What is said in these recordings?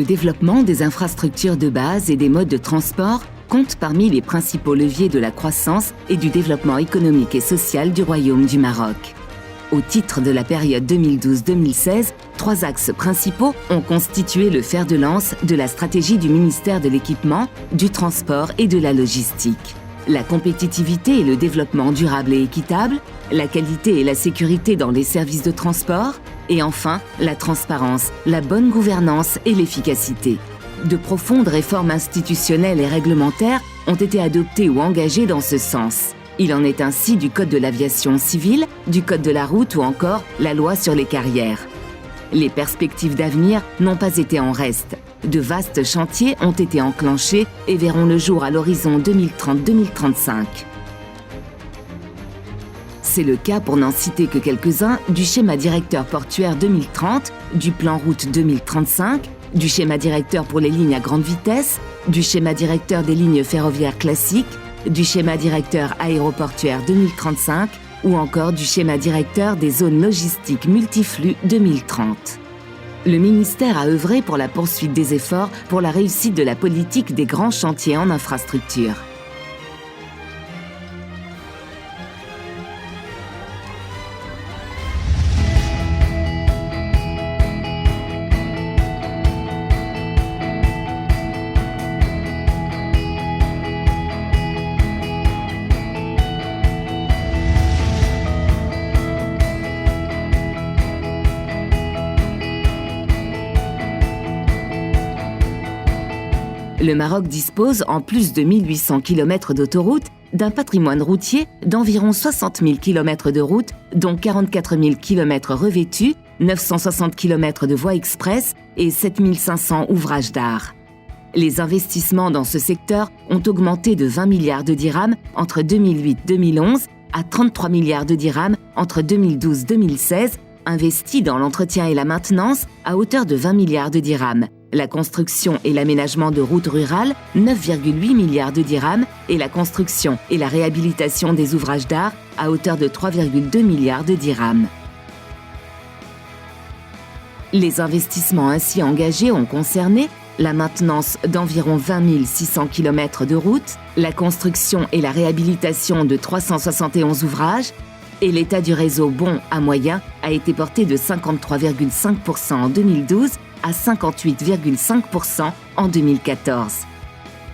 Le développement des infrastructures de base et des modes de transport compte parmi les principaux leviers de la croissance et du développement économique et social du Royaume du Maroc. Au titre de la période 2012-2016, 3 axes principaux ont constitué le fer de lance de la stratégie du ministère de l'Équipement, du Transport et de la Logistique. La compétitivité et le développement durable et équitable, la qualité et la sécurité dans les services de transport, et enfin, la transparence, la bonne gouvernance et l'efficacité. De profondes réformes institutionnelles et réglementaires ont été adoptées ou engagées dans ce sens. Il en est ainsi du Code de l'aviation civile, du Code de la route ou encore la loi sur les carrières. Les perspectives d'avenir n'ont pas été en reste. De vastes chantiers ont été enclenchés et verront le jour à l'horizon 2030-2035. C'est le cas, pour n'en citer que quelques-uns, du schéma directeur portuaire 2030, du plan route 2035, du schéma directeur pour les lignes à grande vitesse, du schéma directeur des lignes ferroviaires classiques, du schéma directeur aéroportuaire 2035 ou encore du schéma directeur des zones logistiques multiflux 2030. Le ministère a œuvré pour la poursuite des efforts pour la réussite de la politique des grands chantiers en infrastructure. Le Maroc dispose, en plus de 1800 km d'autoroutes, d'un patrimoine routier d'environ 60 000 km de routes, dont 44 000 km revêtus, 960 km de voies express et 7 500 ouvrages d'art. Les investissements dans ce secteur ont augmenté de 20 milliards de dirhams entre 2008-2011 à 33 milliards de dirhams entre 2012-2016, investis dans l'entretien et la maintenance à hauteur de 20 milliards de dirhams. La construction et l'aménagement de routes rurales, 9,8 milliards de dirhams, et la construction et la réhabilitation des ouvrages d'art à hauteur de 3,2 milliards de dirhams. Les investissements ainsi engagés ont concerné la maintenance d'environ 20 600 km de routes, la construction et la réhabilitation de 371 ouvrages, et l'état du réseau bon à moyen a été porté de 53,5% en 2012 à 58,5% en 2014.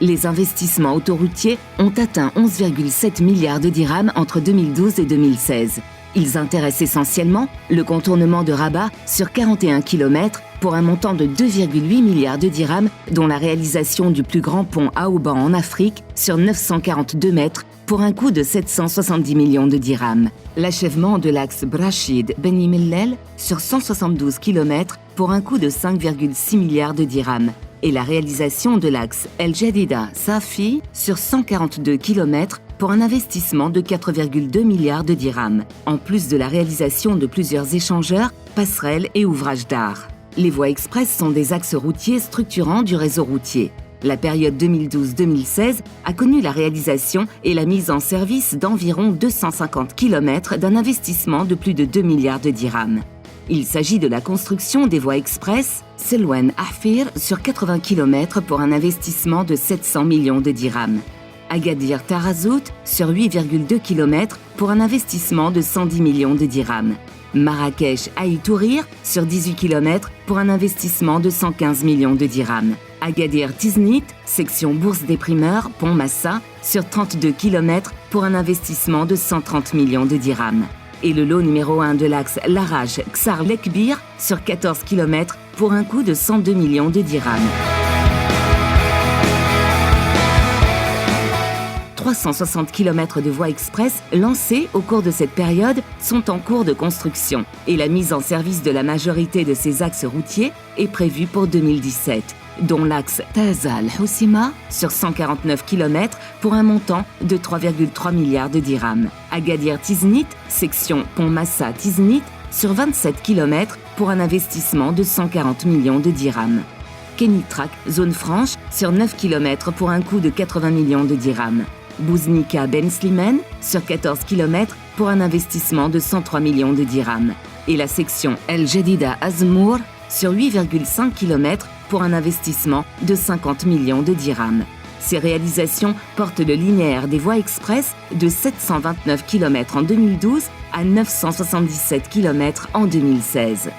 Les investissements autoroutiers ont atteint 11,7 milliards de dirhams entre 2012 et 2016. Ils intéressent essentiellement le contournement de Rabat sur 41 km pour un montant de 2,8 milliards de dirhams, dont la réalisation du plus grand pont à haubans en Afrique sur 942 mètres pour un coût de 770 millions de dirhams. L'achèvement de l'axe Brachid-Beni Mellel sur 172 km pour un coût de 5,6 milliards de dirhams et la réalisation de l'axe El Jadida-Safi sur 142 km pour un investissement de 4,2 milliards de dirhams, en plus de la réalisation de plusieurs échangeurs, passerelles et ouvrages d'art. Les voies express sont des axes routiers structurants du réseau routier. La période 2012-2016 a connu la réalisation et la mise en service d'environ 250 km d'un investissement de plus de 2 milliards de dirhams. Il s'agit de la construction des voies express Selwen-Ahfir sur 80 km pour un investissement de 700 millions de dirhams. Agadir-Tarazout sur 8,2 km pour un investissement de 110 millions de dirhams. Marrakech-Aïtourir sur 18 km pour un investissement de 115 millions de dirhams. Agadir-Tiznit, section Bourse des Primeurs, Pont Massa, sur 32 km pour un investissement de 130 millions de dirhams. Et le lot numéro 1 de l'axe Laraj-Ksar-Lekbir sur 14 km pour un coût de 102 millions de dirhams. 360 km de voies express lancées au cours de cette période sont en cours de construction et la mise en service de la majorité de ces axes routiers est prévue pour 2017, dont l'axe Taza-Al-Hossima sur 149 km pour un montant de 3,3 milliards de dirhams. Agadir-Tiznit, section Pont-Massa-Tiznit sur 27 km pour un investissement de 140 millions de dirhams. Kenitrak, zone franche, sur 9 km pour un coût de 80 millions de dirhams. Bouznika-Ben Slimane, sur 14 km pour un investissement de 103 millions de dirhams. Et la section El Jadida Azmour, sur 8,5 km pour un investissement de 50 millions de dirhams. Ces réalisations portent le linéaire des voies express de 729 km en 2012 à 977 km en 2016.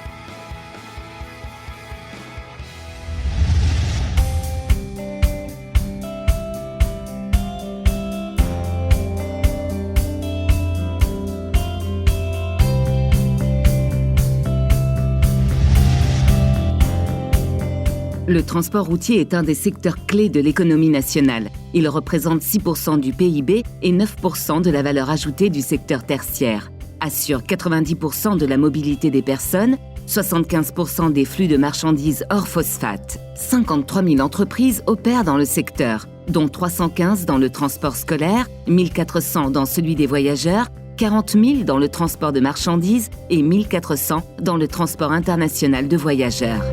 Le transport routier est un des secteurs clés de l'économie nationale. Il représente 6% du PIB et 9% de la valeur ajoutée du secteur tertiaire, assure 90% de la mobilité des personnes, 75% des flux de marchandises hors phosphate. 53 000 entreprises opèrent dans le secteur, dont 315 dans le transport scolaire, 1400 dans celui des voyageurs, 40 000 dans le transport de marchandises et 1400 dans le transport international de voyageurs.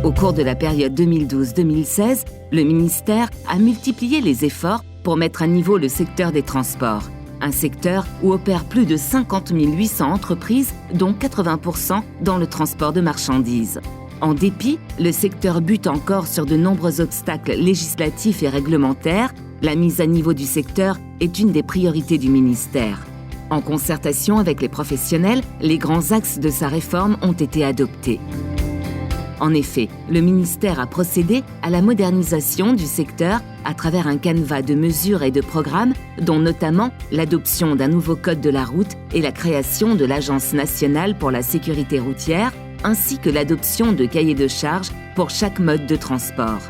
Au cours de la période 2012-2016, le ministère a multiplié les efforts pour mettre à niveau le secteur des transports. Un secteur où opèrent plus de 50 800 entreprises, dont 80% dans le transport de marchandises. En dépit, le secteur bute encore sur de nombreux obstacles législatifs et réglementaires. La mise à niveau du secteur est une des priorités du ministère. En concertation avec les professionnels, les grands axes de sa réforme ont été adoptés. En effet, le ministère a procédé à la modernisation du secteur à travers un canevas de mesures et de programmes, dont notamment l'adoption d'un nouveau code de la route et la création de l'Agence nationale pour la sécurité routière, ainsi que l'adoption de cahiers de charges pour chaque mode de transport.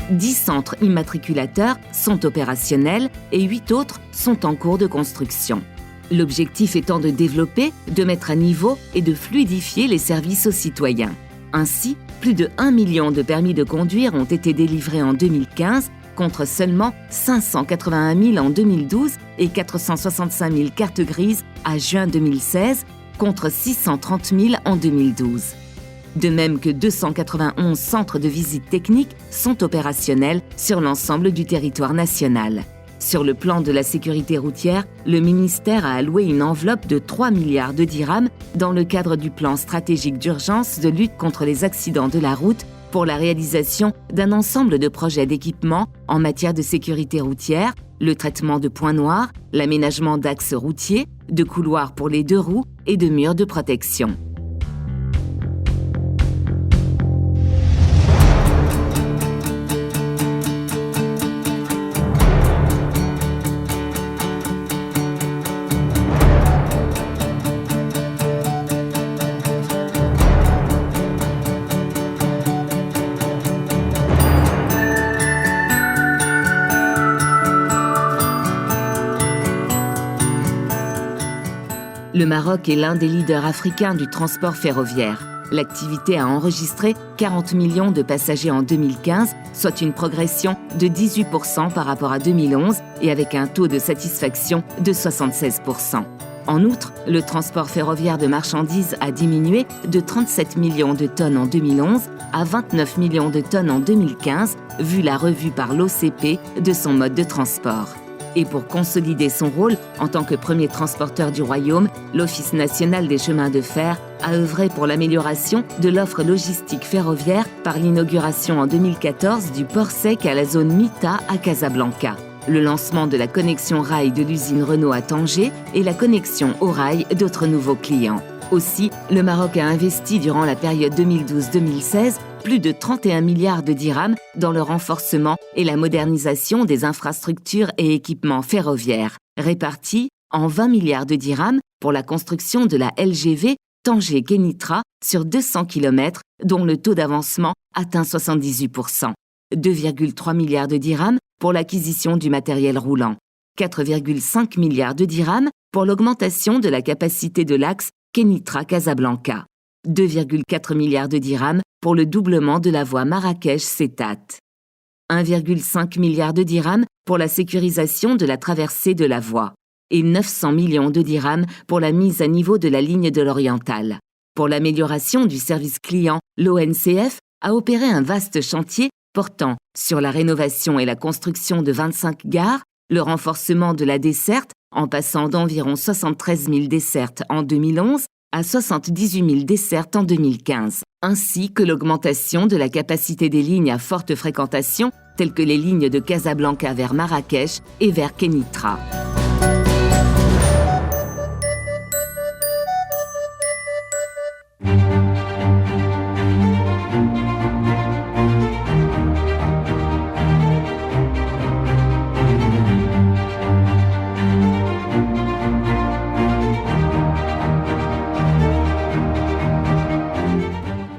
10 centres immatriculateurs sont opérationnels et 8 autres sont en cours de construction. L'objectif étant de développer, de mettre à niveau et de fluidifier les services aux citoyens. Ainsi, plus de 1 million de permis de conduire ont été délivrés en 2015, contre seulement 581 000 en 2012 et 465 000 cartes grises à juin 2016, contre 630 000 en 2012. De même que 291 centres de visite technique sont opérationnels sur l'ensemble du territoire national. Sur le plan de la sécurité routière, le ministère a alloué une enveloppe de 3 milliards de dirhams dans le cadre du plan stratégique d'urgence de lutte contre les accidents de la route pour la réalisation d'un ensemble de projets d'équipement en matière de sécurité routière, le traitement de points noirs, l'aménagement d'axes routiers, de couloirs pour les 2 roues et de murs de protection. Le Maroc est l'un des leaders africains du transport ferroviaire. L'activité a enregistré 40 millions de passagers en 2015, soit une progression de 18% par rapport à 2011 et avec un taux de satisfaction de 76%. En outre, le transport ferroviaire de marchandises a diminué de 37 millions de tonnes en 2011 à 29 millions de tonnes en 2015, vu la revue par l'OCP de son mode de transport. Et pour consolider son rôle en tant que premier transporteur du royaume, l'Office national des chemins de fer a œuvré pour l'amélioration de l'offre logistique ferroviaire par l'inauguration en 2014 du port sec à la zone Mita à Casablanca, le lancement de la connexion rail de l'usine Renault à Tanger et la connexion au rail d'autres nouveaux clients. Aussi, le Maroc a investi durant la période 2012-2016 plus de 31 milliards de dirhams dans le renforcement et la modernisation des infrastructures et équipements ferroviaires, répartis en 20 milliards de dirhams pour la construction de la LGV Tanger-Kenitra sur 200 km, dont le taux d'avancement atteint 78%. 2,3 milliards de dirhams pour l'acquisition du matériel roulant. 4,5 milliards de dirhams pour l'augmentation de la capacité de l'axe Kenitra-Casablanca. 2,4 milliards de dirhams pour le doublement de la voie Marrakech-Settat. 1,5 milliard de dirhams pour la sécurisation de la traversée de la voie. Et 900 millions de dirhams pour la mise à niveau de la ligne de l'Oriental. Pour l'amélioration du service client, l'ONCF a opéré un vaste chantier portant sur la rénovation et la construction de 25 gares, le renforcement de la desserte en passant d'environ 73 000 dessertes en 2011 à 78 000 dessertes en 2015. ainsi que l'augmentation de la capacité des lignes à forte fréquentation, telles que les lignes de Casablanca vers Marrakech et vers Kenitra.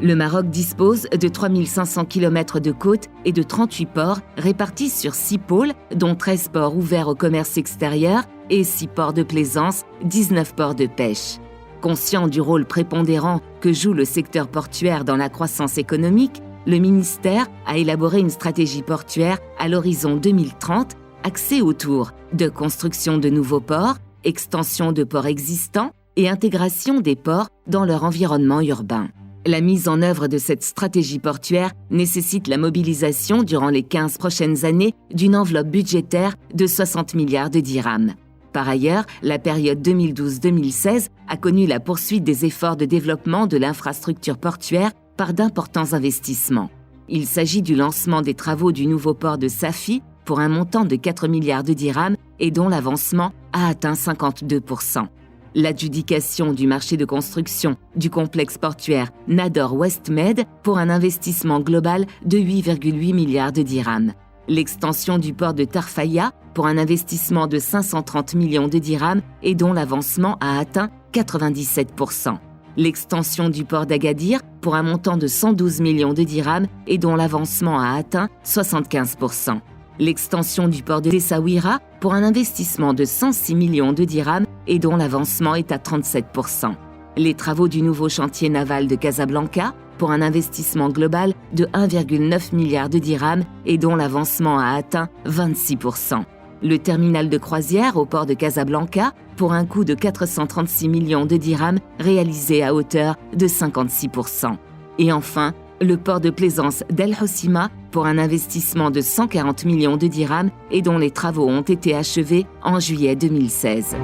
Le Maroc dispose de 3500 km de côtes et de 38 ports répartis sur 6 pôles, dont 13 ports ouverts au commerce extérieur et 6 ports de plaisance, 19 ports de pêche. Conscient du rôle prépondérant que joue le secteur portuaire dans la croissance économique, le ministère a élaboré une stratégie portuaire à l'horizon 2030 axée autour de construction de nouveaux ports, extension de ports existants et intégration des ports dans leur environnement urbain. La mise en œuvre de cette stratégie portuaire nécessite la mobilisation durant les 15 prochaines années d'une enveloppe budgétaire de 60 milliards de dirhams. Par ailleurs, la période 2012-2016 a connu la poursuite des efforts de développement de l'infrastructure portuaire par d'importants investissements. Il s'agit du lancement des travaux du nouveau port de Safi pour un montant de 4 milliards de dirhams et dont l'avancement a atteint 52%. L'adjudication du marché de construction du complexe portuaire Nador West Med pour un investissement global de 8,8 milliards de dirhams. L'extension du port de Tarfaya pour un investissement de 530 millions de dirhams et dont l'avancement a atteint 97%. L'extension du port d'Agadir pour un montant de 112 millions de dirhams et dont l'avancement a atteint 75%. L'extension du port de Essaouira pour un investissement de 106 millions de dirhams et dont l'avancement est à 37%. Les travaux du nouveau chantier naval de Casablanca pour un investissement global de 1,9 milliard de dirhams et dont l'avancement a atteint 26%. Le terminal de croisière au port de Casablanca pour un coût de 436 millions de dirhams réalisé à hauteur de 56%. Et enfin, le port de plaisance d'El Hoceima pour un investissement de 140 millions de dirhams et dont les travaux ont été achevés en juillet 2016.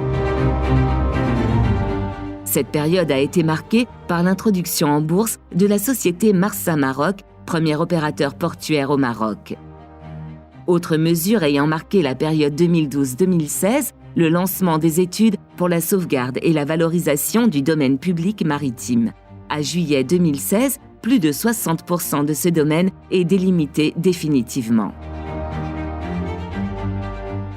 Cette période a été marquée par l'introduction en bourse de la société Marsa Maroc, premier opérateur portuaire au Maroc. Autre mesure ayant marqué la période 2012-2016, le lancement des études pour la sauvegarde et la valorisation du domaine public maritime. À juillet 2016, plus de 60% de ce domaine est délimité définitivement.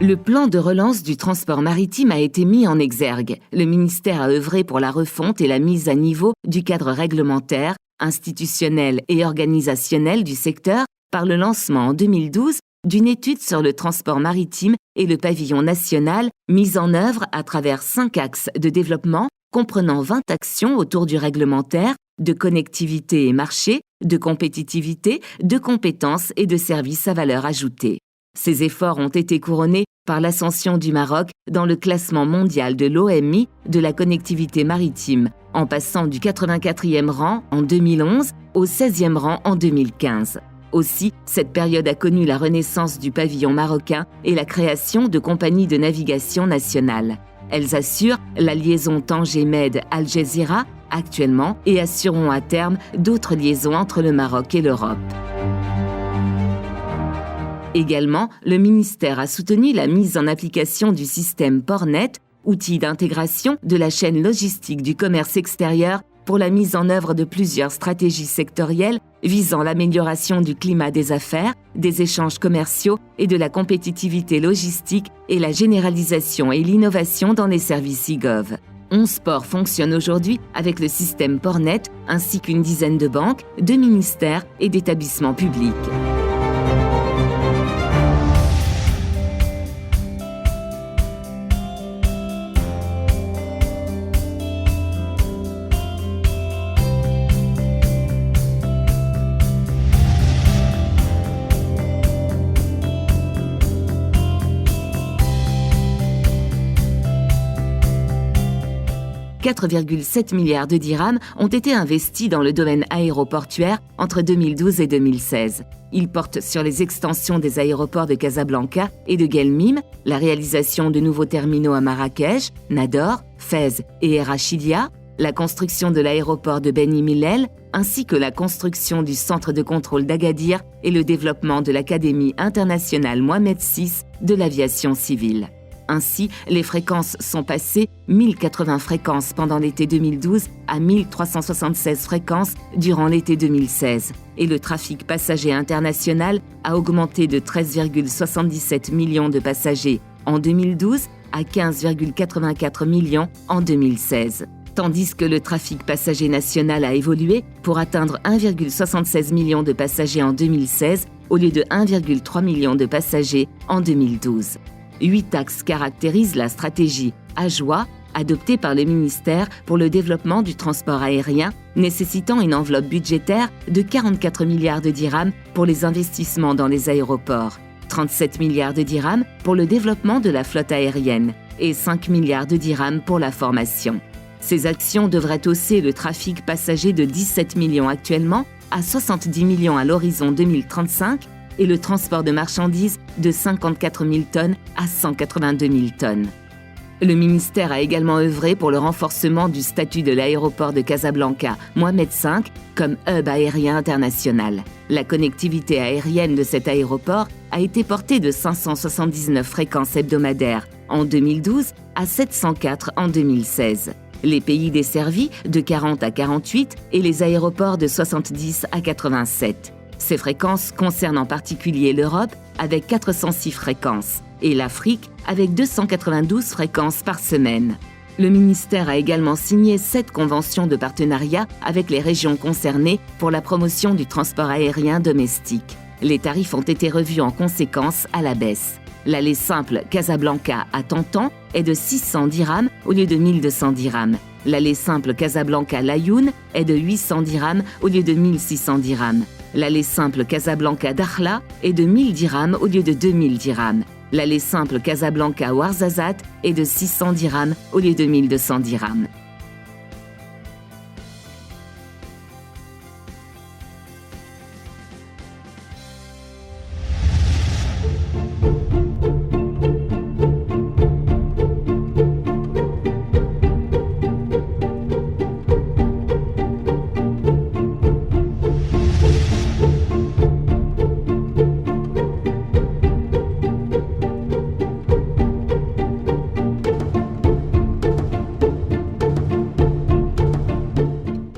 Le plan de relance du transport maritime a été mis en exergue. Le ministère a œuvré pour la refonte et la mise à niveau du cadre réglementaire, institutionnel et organisationnel du secteur par le lancement en 2012 d'une étude sur le transport maritime et le pavillon national mise en œuvre à travers 5 axes de développement comprenant 20 actions autour du réglementaire, de connectivité et marché, de compétitivité, de compétences et de services à valeur ajoutée. Ces efforts ont été couronnés par l'ascension du Maroc dans le classement mondial de l'OMI de la connectivité maritime, en passant du 84e rang en 2011 au 16e rang en 2015. Aussi, cette période a connu la renaissance du pavillon marocain et la création de compagnies de navigation nationales. Elles assurent la liaison Tanger-Med-Algésiras actuellement et assureront à terme d'autres liaisons entre le Maroc et l'Europe. Également, le ministère a soutenu la mise en application du système PortNet, outil d'intégration de la chaîne logistique du commerce extérieur pour la mise en œuvre de plusieurs stratégies sectorielles visant l'amélioration du climat des affaires, des échanges commerciaux et de la compétitivité logistique et la généralisation et l'innovation dans les services e-gov. 11 ports fonctionnent aujourd'hui avec le système PortNet ainsi qu'une dizaine de banques, de ministères et d'établissements publics. « 4,7 milliards de dirhams ont été investis dans le domaine aéroportuaire entre 2012 et 2016. Ils portent sur les extensions des aéroports de Casablanca et de Guelmim, la réalisation de nouveaux terminaux à Marrakech, Nador, Fès et Rachidia, la construction de l'aéroport de Beni Mellel, ainsi que la construction du centre de contrôle d'Agadir et le développement de l'Académie internationale Mohamed VI de l'aviation civile. Ainsi, les fréquences sont passées 1080 fréquences pendant l'été 2012 à 1376 fréquences durant l'été 2016. Et le trafic passager international a augmenté de 13,77 millions de passagers en 2012 à 15,84 millions en 2016. Tandis que le trafic passager national a évolué pour atteindre 1,76 million de passagers en 2016 au lieu de 1,3 million de passagers en 2012. 8 axes caractérisent la stratégie AJOA adoptée par le ministère pour le développement du transport aérien, nécessitant une enveloppe budgétaire de 44 milliards de dirhams pour les investissements dans les aéroports, 37 milliards de dirhams pour le développement de la flotte aérienne et 5 milliards de dirhams pour la formation. Ces actions devraient hausser le trafic passager de 17 millions actuellement à 70 millions à l'horizon 2035 et le transport de marchandises de 54 000 tonnes à 182 000 tonnes. Le ministère a également œuvré pour le renforcement du statut de l'aéroport de Casablanca, Mohamed V, comme hub aérien international. La connectivité aérienne de cet aéroport a été portée de 579 fréquences hebdomadaires en 2012 à 704 en 2016. Les pays desservis de 40 à 48 et les aéroports de 70 à 87. Ces fréquences concernent en particulier l'Europe avec 406 fréquences et l'Afrique avec 292 fréquences par semaine. Le ministère a également signé 7 conventions de partenariat avec les régions concernées pour la promotion du transport aérien domestique. Les tarifs ont été revus en conséquence à la baisse. L'aller simple Casablanca à Tantan est de 600 dirhams au lieu de 1200 dirhams. L'aller simple Casablanca-Layoun est de 800 dirhams au lieu de 1600 dirhams. L'aller simple Casablanca-Dakhla est de 1000 dirhams au lieu de 2000 dirhams. L'aller simple Casablanca-Ouarzazate est de 600 dirhams au lieu de 1200 dirhams.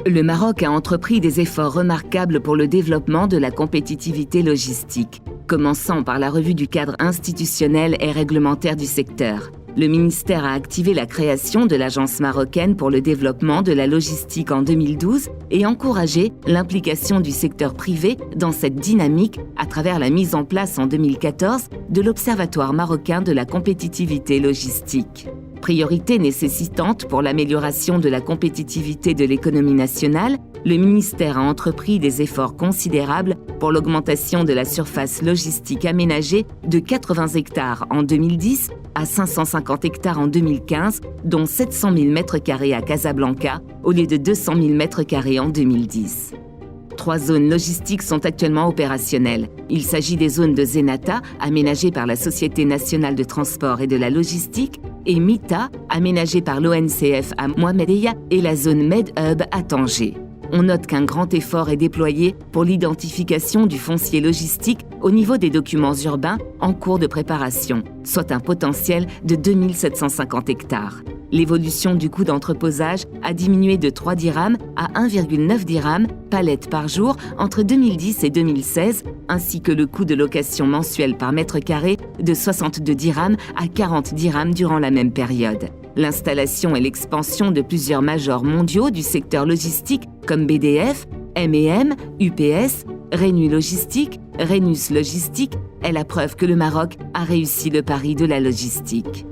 Le Maroc a entrepris des efforts remarquables pour le développement de la compétitivité logistique, commençant par la revue du cadre institutionnel et réglementaire du secteur. Le ministère a activé la création de l'Agence marocaine pour le développement de la logistique en 2012 et encouragé l'implication du secteur privé dans cette dynamique à travers la mise en place en 2014 de l'Observatoire marocain de la compétitivité logistique. Priorité nécessitante pour l'amélioration de la compétitivité de l'économie nationale, le ministère a entrepris des efforts considérables pour l'augmentation de la surface logistique aménagée de 80 hectares en 2010 à 550 hectares en 2015, dont 700 000 m² à Casablanca au lieu de 200 000 m² en 2010. 3 zones logistiques sont actuellement opérationnelles. Il s'agit des zones de Zenata, aménagées par la Société nationale de transport et de la logistique, et Mita, aménagée par l'ONCF à Mohamedeya, et la zone MedHub à Tanger. On note qu'un grand effort est déployé pour l'identification du foncier logistique au niveau des documents urbains en cours de préparation, soit un potentiel de 2750 hectares. L'évolution du coût d'entreposage a diminué de 3 dirhams à 1,9 dirhams palette par jour entre 2010 et 2016, ainsi que le coût de location mensuel par mètre carré de 62 dirhams à 40 dirhams durant la même période. L'installation et l'expansion de plusieurs majors mondiaux du secteur logistique comme BDF, M&M, UPS, Renu Logistique, Rhenus Logistique est la preuve que le Maroc a réussi le pari de la logistique.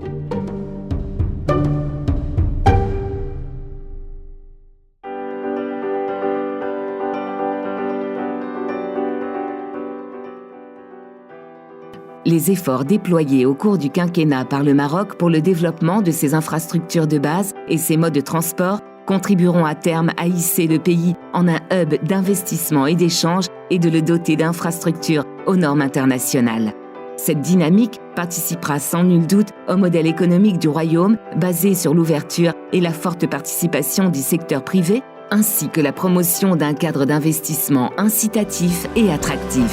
Les efforts déployés au cours du quinquennat par le Maroc pour le développement de ses infrastructures de base et ses modes de transport contribueront à terme à hisser le pays en un hub d'investissement et d'échange et de le doter d'infrastructures aux normes internationales. Cette dynamique participera sans nul doute au modèle économique du royaume basé sur l'ouverture et la forte participation du secteur privé ainsi que la promotion d'un cadre d'investissement incitatif et attractif.